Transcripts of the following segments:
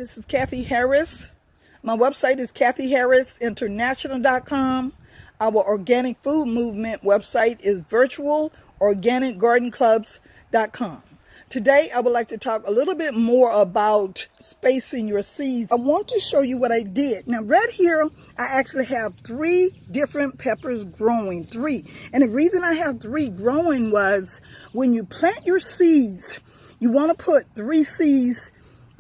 this is Cathy Harris. My website is cathyharrisinternational.com. Our organic food movement website is virtualorganicgardenclubs.com. Today, I would like to talk a little bit more about spacing your seeds. I want to show you what I did. Now, right here, I actually have 3 different peppers growing, 3. And the reason I have 3 growing was when you plant your seeds, you want to put 3 seeds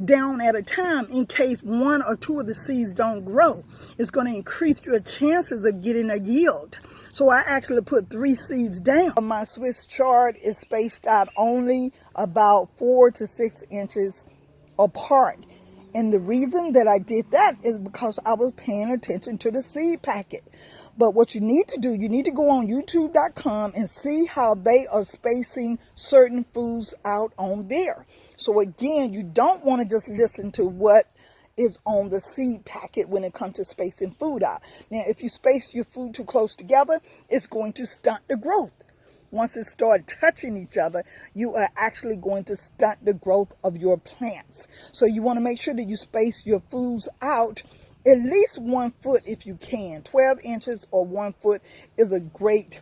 down at a time in case 1 or 2 of the seeds don't grow. It's going to increase your chances of getting a yield. So I actually put 3 seeds down. My Swiss chard is spaced out only about 4 to 6 inches apart. And the reason that I did that is because I was paying attention to the seed packet. But what you need to do, you need to go on youtube.com and see how they are spacing certain foods out on there. So again, you don't want to just listen to what is on the seed packet when it comes to spacing food out. Now, if you space your food too close together, it's going to stunt the growth. Once it starts touching each other, you are actually going to stunt the growth of your plants. So you want to make sure that you space your foods out at least 1 foot if you can. 12 inches or 1 foot is a great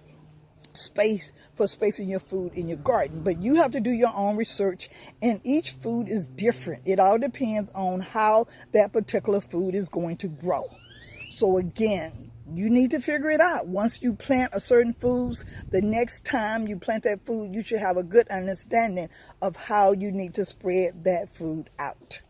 space for spacing your food in your garden. But you have to do your own research, and each food is different. It all depends on how that particular food is going to grow. So again, you need to figure it out. Once you plant a certain foods, the next time you plant that food, you should have a good understanding of how you need to spread that food out.